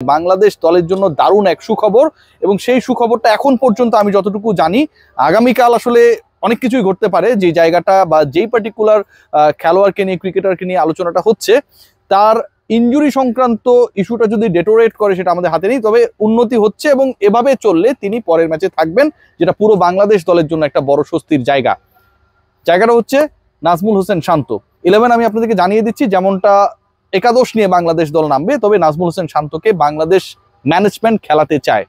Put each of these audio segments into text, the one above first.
বাংলাদেশ দলের জন্য দারুণ এক সুখবর, এবং সেই সুখবরটা এখন পর্যন্ত আমি যতটুকু জানি আগামীকাল আসলে অনেক কিছুই ঘটতে পারে। যে জায়গাটা বা যেই পার্টিকুলার খেলোয়াড়কে নিয়ে, ক্রিকেটারকে নিয়ে আলোচনাটা হচ্ছে, তার ইনজুরি সংক্রান্ত ইস্যুটা যদি ডেটোরেট করে সেটা আমাদের হাতে নেই, তবে উন্নতি হচ্ছে এবং এভাবে চললে তিনি পরের ম্যাচে থাকবেন, যেটা পুরো বাংলাদেশ দলের জন্য একটা বড় স্বস্তির জায়গাটা হচ্ছে নাজমুল হোসেন শান্ত। 11 আমি আপনাদেরকে জানিয়ে দিচ্ছি, যেমনটা একাদশ নিয়ে বাংলাদেশ দল নামবে, তবে নাজমুল হোসেন শান্তকে বাংলাদেশ ম্যানেজমেন্ট খেলাতে চায়।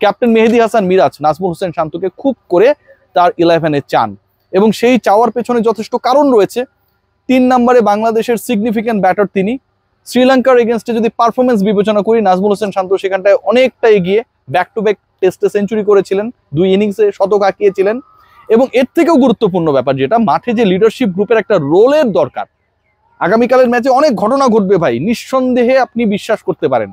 ক্যাপ্টেন মেহেদী হাসান মিরাজ নাজমুল হোসেন শান্তকে খুব করে তার 11-এ চান, এবং সেই চাওয়ার পেছনে যথেষ্ট কারণ রয়েছে। 3 নম্বরে বাংলাদেশের সিগনিফিক্যান্ট ব্যাটার তিনি। শ্রীলঙ্কার এগেনস্টে যদি পারফরমেন্স বিবেচনা করি, নাজমুল হোসেন শান্ত সেখানটায় অনেকটা এগিয়ে, ব্যাক টু ব্যাক টেস্টে সেঞ্চুরি করেছিলেন, 2 ইনিংসে শতক হাঁকিয়েছিলেন। এবং এর থেকেও গুরুত্বপূর্ণ ব্যাপার যেটা, মাঠে যে লিডারশিপ গ্রুপের একটা রোলের দরকার। আগামীকালের ম্যাচে অনেক ঘটনা ঘটবে ভাই, নিঃসন্দেহে আপনি বিশ্বাস করতে পারেন।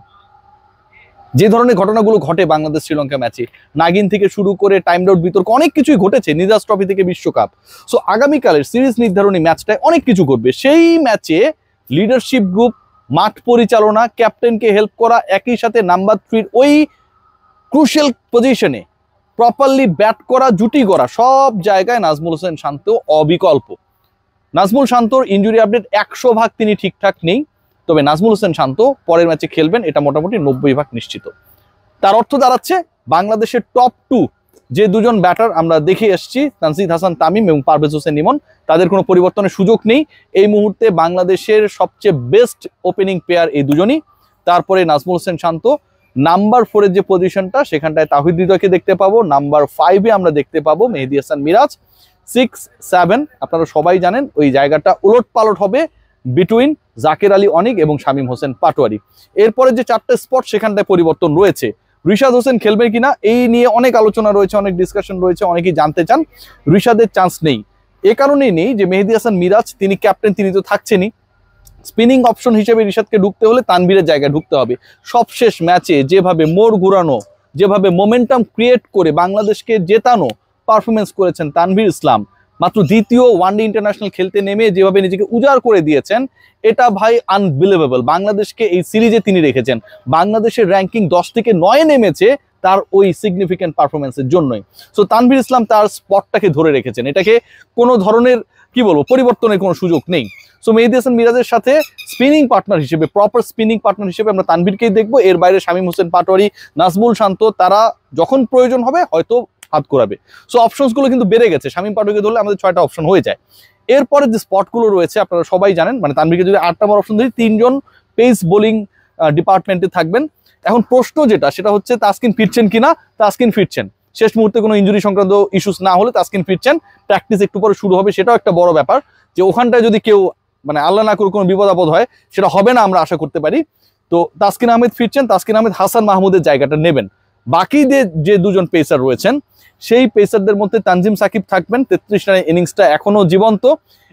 যে ধরনের ঘটনাগুলো ঘটে বাংলাদেশ শ্রীলঙ্কা ম্যাচে, নাগিন থেকে শুরু করে টাইম আউট বিতর্ক, অনেক কিছুই ঘটেছে, নিজাস ট্রফি থেকে বিশ্বকাপ। সো আগামীকালের সিরিজ নির্ধারণী ম্যাচটায় অনেক কিছু ঘটবে। সেই ম্যাচে লিডারশিপ গ্রুপ, মাঠ পরিচালনা, ক্যাপ্টেনকে হেল্প করা, একই সাথে নাম্বার 3 ওই ক্রুশিয়াল পজিশনে প্রপারলি ব্যাট করা, জুটি করা, সব জায়গায় নাজমুল হোসেন শান্ত অবিকল্প। নাজমুল শান্তর ইনজুরি আপডেট 100% তিনি ঠিকঠাক নেই, তবে নাজমুল হোসেন শান্ত পরের ম্যাচে খেলবেন, এটা মোটামুটি 90% নিশ্চিত। তার অর্থ দাঁড়াচ্ছে বাংলাদেশের টপ 2 যে দুজন ব্যাটার আমরা দেখে এসেছি, তানজিদ হাসান তামিম এবং পারভেজ হোসেন ইমন, তাদের কোনো পরিবর্তনের সুযোগ নেই। এই মুহূর্তে বাংলাদেশের সবচেয়ে বেস্ট ওপেনিং প্লেয়ার এই দুজনই। তারপরে নাজমুল হোসেন শান্ত। নাম্বার 4 এর যে পজিশনটা, সেখানটায় তাহিদ হৃদয়কে দেখতে পাবো। নাম্বার 5-এ আমরা দেখতে পাবো মেহেদী হাসান মিরাজ। 6, 7 আপনারা সবাই জানেন ওই জায়গাটা উলট পালট হবে বিটুইন জাকের আলী অনিক এবং শামীম হোসেন পাটোয়ারি। এরপরে যে 4টে স্পট, সেখানটায় পরিবর্তন রয়েছে। রিশাদ হোসেন খেলবে কিনা এই নিয়ে অনেক আলোচনা রয়েছে, অনেক ডিসকাশন রয়েছে, অনেকেই জানতে চান। রিশাদের চান্স নেই, এ কারণেই নেই যে মেহেদী হাসান মিরাজ তিনি ক্যাপ্টেন, তিনি তো থাকছেনই। স্পিনিং অপশন হিসেবে রিশাদকে ঢুকতে হলে তানভীরের জায়গায় ঢুকতে হবে। সবশেষ ম্যাচে যেভাবে মোড় ঘুরানো, যেভাবে মোমেন্টাম ক্রিয়েট করে বাংলাদেশকে জেতানো পারফরমেন্স করেছেন তানভীর ইসলাম, মাত্র দ্বিতীয় ওয়ানডে ইন্টারন্যাশনাল খেলতে নেমে যেভাবে নিজেকে উজাড় করে দিয়েছেন, এটা ভাই আনবিলিভেবল। বাংলাদেশকে এই সিরিজে তিনি রেখেছেন। বাংলাদেশের র্যাঙ্কিং 10 থেকে 9-এ নেমেছে তার ওই সিগনিফিক্যান্ট পারফরমেন্সের জন্যই। সো তানভীর ইসলাম তার স্পটটাকে ধরে রেখেছেন, এটাকে কোনো ধরনের কি বলবো পরিবর্তনের কোনো সুযোগ নেই। সো মেহেদী হাসান মিরাজের সাথে স্পিনিং পার্টনার হিসেবে, প্রপার স্পিনিং পার্টনার হিসেবে আমরা তানভীরকেই দেখবো। এর বাইরে শামীম হোসেন পাটোয়ারি, নাজমুল শান্ত, তারা যখন প্রয়োজন হবে হয়তো হাত করাবে। সো অপশনসগুলো কিন্তু বেড়ে গেছে। শামীম পাটোয়ারিকে ধরলে আমাদের 6টা অপশন হয়ে যায়। এরপরে যে স্পটগুলো রয়েছে আপনারা সবাই জানেন, মানে তানভীরকে যদি 8 নম্বর অপশন ধরি, 3 জন পেস বোলিং ডিপার্টমেন্টে থাকবেন। এখন প্রশ্ন যেটা, সেটা হচ্ছে তাসকিন ফিরছেন কিনা। তাসকিন ফিরছেন, শেষ মুহূর্তে কোনো ইনজুরি সংক্রান্ত ইস্যুস না হলে তাসকিন ফিরছেন। প্র্যাকটিস একটু পরে শুরু হবে, সেটাও একটা বড় ব্যাপার, যে ওখানটায় যদি কেউ মানে আল্লাহ না করে কোনো বিপদ আপদ হয়, সেটা হবে না আমরা আশা করতে পারি। তো তাসকিন আহমেদ ফিরছেন, তাসকিন আহমেদ হাসান মাহমুদের জায়গাটা নেবেন। বাকি যে দুজন পেসার রয়েছেন, সেই পেসারদের মধ্যে তানজিম সাকিব থাকবেন। 33 রানের ইনিংসটা এখনো জীবন্ত,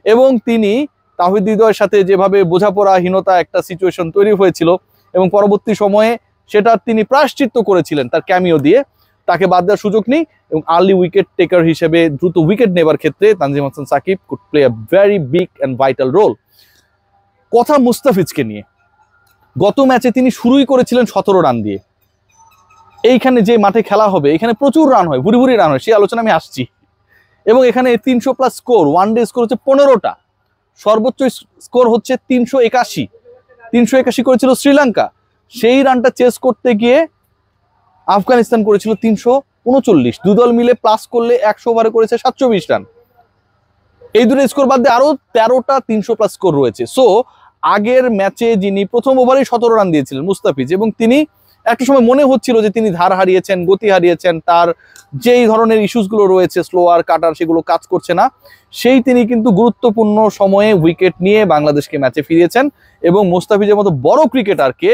এবং তিনি তাহিদ হৃদয়ের সাথে যেভাবে বোঝাপড়াহীনতা একটা সিচুয়েশন তৈরি হয়েছিল, এবং পরবর্তী সময়ে সেটা তিনি প্রায়শ্চিত্ত করেছিলেন তার ক্যামিও দিয়ে, তাকে বাদ দেওয়ার সুযোগ নেই। এবং আর্লি উইকেট টেকার হিসেবে দ্রুত উইকেট নেবার ক্ষেত্রে Tanzim Hasan Sakib could play a very big and vital role. কথা মুস্তাফিজকে নিয়ে, গত ম্যাচে তিনি শুরুই করেছিলেন 17 রান দিয়ে। এইখানে যে মাঠে খেলা হবে, এখানে প্রচুর রান হয়, ভুরি ভুরি রান হয়, সেই আলোচনা আমি আসছি। এবং এখানে 300+ স্কোর, ওয়ানডে স্কোর হচ্ছে 15টা, সর্বোচ্চ স্কোর হচ্ছে 381 করেছিল শ্রীলঙ্কা। সেই রানটা চেস করতে গিয়ে আফগানিস্তান করেছিল 339। দুদল মিলে প্লাস করলে 100 ওভারে করেছে 720 রান। এই দুটো স্কোর বাদ দিয়ে আরো 13টা 300+ স্কোর রয়েছে। সো আগের ম্যাচে যিনি প্রথম ওভারে 17 রান দিয়েছিলেন মুস্তাফিজ, এবং তিনি একটা সময় মনে হচ্ছিল যে তিনি ধার হারিয়েছেন, গতি হারিয়েছেন, তার যেই ধরনের ইস্যুসগুলো রয়েছে স্লোয়ার কাটার, সেগুলো কাজ করছে না, সেই তিনি কিন্তু গুরুত্বপূর্ণ সময়ে উইকেট নিয়ে বাংলাদেশকে ম্যাচে ফিরিয়েছেন। এবং মুস্তাফিজের মতো বড় ক্রিকেটারকে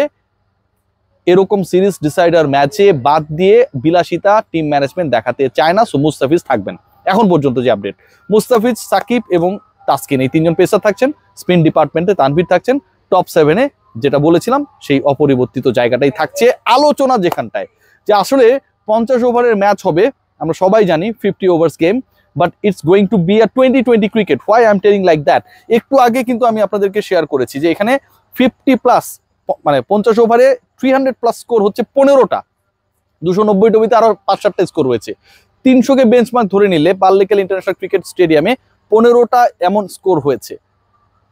এরকম সিরিজ ডিসাইডার ম্যাচে বাদ দিয়ে বিলাসিতা টিম ম্যানেজমেন্ট দেখাতে চায় না। সো মুস্তাফিজ থাকবেন। এখন পর্যন্ত যে আপডেট, মুস্তাফিজ, সাকিব এবং তাসকিন, এই 3 জন পেসার থাকছেন। স্পিন ডিপার্টমেন্টে তানভীর থাকছেন। টপ 7-এ যেটা বলেছিলাম সেই অপরিবর্তিত জায়গাটাই থাকছে। আলোচনা যেখানটায় যে আসলে 50 ওভারের ম্যাচ হবে, আমরা সবাই জানি 50 overs game, but it's going to be a 20-20 cricket. Why I am telling like that? একটু আগে কিন্তু আমি আপনাদেরকে শেয়ার করেছি যে এখানে 50+, মানে 50 ওভারে 300+ স্কোর হচ্ছে 15টা, 290 আরো 5-7টা স্কোর রয়েছে। 300-কে বেঞ্চমার্ক ধরে নিলে পার্লেকেল ইন্টারন্যাশনাল ক্রিকেট স্টেডিয়ামে 15টা এমন স্কোর হয়েছে।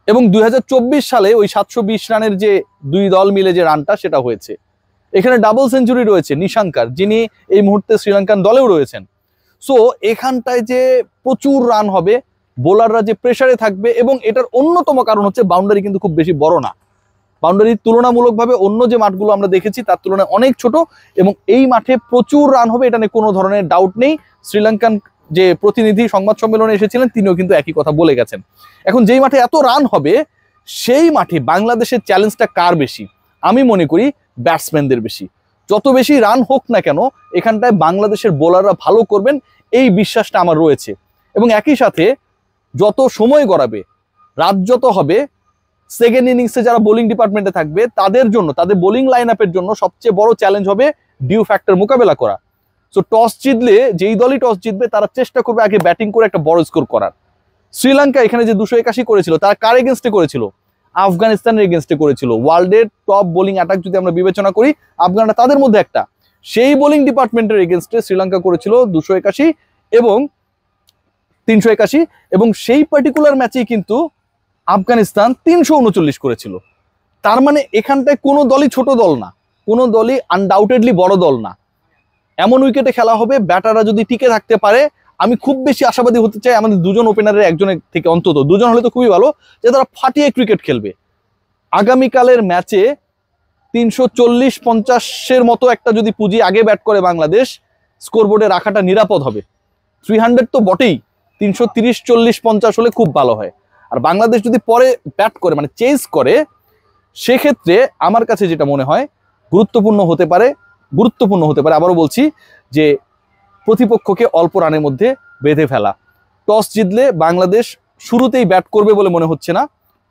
এবং 2024 সালে ওই 720 রানের যে দুই দল মিলে যে রানটা সেটা হয়েছে। এখানে ডাবল সেঞ্চুরি রয়েছে নিশাঙ্কার, যিনি এই মুহূর্তে শ্রীলঙ্কান দলেও রয়েছেন। সো এখানটায় যে প্রচুর রান হবে, বোলাররা যে প্রেসারে থাকবে, এবং এটার অন্যতম কারণ হচ্ছে বাউন্ডারি কিন্তু খুব বেশি বড় না। বাউন্ডারি তুলনামূলকভাবে অন্য যে মাঠগুলো আমরা দেখেছি তার তুলনায় অনেক ছোট, এবং এই মাঠে প্রচুর রান হবে, এটা নিয়ে কোনো ধরনের ডাউট নেই। শ্রীলঙ্কান যে প্রতিনিধি সংবাদ সম্মেলনে এসেছিলেন তিনিও কিন্তু একই কথা বলে গেছেন। এখন যেই মাঠে এত রান হবে সেই মাঠে বাংলাদেশের চ্যালেঞ্জটা কার বেশি? আমি মনে করি ব্যাটসম্যানদের বেশি। যত বেশি রান হোক না কেন এখানটায় বাংলাদেশের বোলাররা ভালো করবেন, এই বিশ্বাসটা আমার রয়েছে। এবং একই সাথে যত সময় গড়াবে, রাত যত হবে, সেকেন্ড ইনিংসে যারা বোলিং ডিপার্টমেন্টে থাকবে তাদের জন্য, তাদের বোলিং লাইন আপের জন্য সবচেয়ে বড় চ্যালেঞ্জ হবে ডিউ ফ্যাক্টর মোকাবেলা করা। সো টস জিতলে, যেই দলই টস জিতবে তারা চেষ্টা করবে আগে ব্যাটিং করে একটা বড় স্কোর করার। শ্রীলঙ্কা এখানে যে 281 করেছিল তারা কার এগেনস্টে করেছিল? আফগানিস্তানের এগেনস্টে করেছিল। ওয়ার্ল্ডের টপ বোলিং অ্যাটাক যদি আমরা বিবেচনা করি, আফগানরা তাদের মধ্যে একটা। সেই বোলিং ডিপার্টমেন্টের এগেনস্টে শ্রীলঙ্কা করেছিল 281 এবং 381, এবং সেই পার্টিকুলার ম্যাচেই কিন্তু আফগানিস্তান 339 করেছিল। তার মানে এখানটায় কোনো দলই ছোট দল না, কোনো দলই আনডাউটেডলি বড় দল না। এমন উইকেটে খেলা হবে, ব্যাটাররা যদি টিকে থাকতে পারে, আমি খুব বেশি আশাবাদী হতে চাই আমাদের দুজন ওপেনারের একজনের থেকে, অন্তত দুজন হলে তো খুবই ভালো, যে তারা ফাটিয়ে ক্রিকেট খেলবে। আগামীকালের ম্যাচে 340-50-এর মতো একটা যদি পুঁজি আগে ব্যাট করে বাংলাদেশ, স্কোরবোর্ডে রাখাটা নিরাপদ হবে। 300 তো বটেই, 330-40-50 হলে খুব ভালো হয়। আর বাংলাদেশ যদি পরে ব্যাট করে, মানে চেজ করে, সেক্ষেত্রে আমার কাছে যেটা মনে হয় গুরুত্বপূর্ণ হতে পারে, আবারও বলছি, যে প্রতিপক্ষকে অল্প রানের মধ্যে বেঁধে ফেলা। টস জিতলে বাংলাদেশ শুরুতেই ব্যাট করবে বলে মনে হচ্ছে না।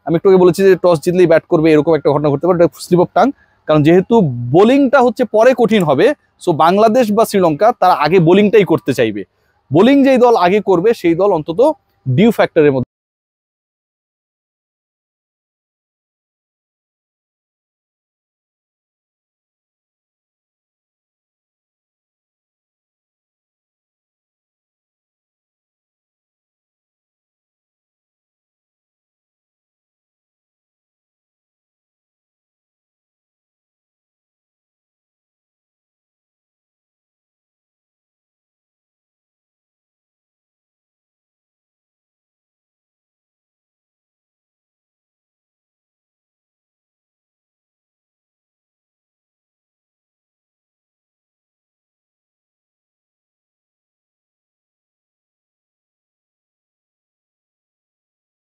আমি একটু আগে বলেছি যে টস জিতলেই ব্যাট করবে, এরকম একটা ঘটনা ঘটতে পারে, স্লিপ অফ টাং। কারণ যেহেতু বোলিংটা হচ্ছে পরে কঠিন হবে, সো বাংলাদেশ বা শ্রীলঙ্কা তারা আগে বোলিংটাই করতে চাইবে। বোলিং যেই দল আগে করবে সেই দল অন্তত ডিউ ফ্যাক্টরের মধ্যে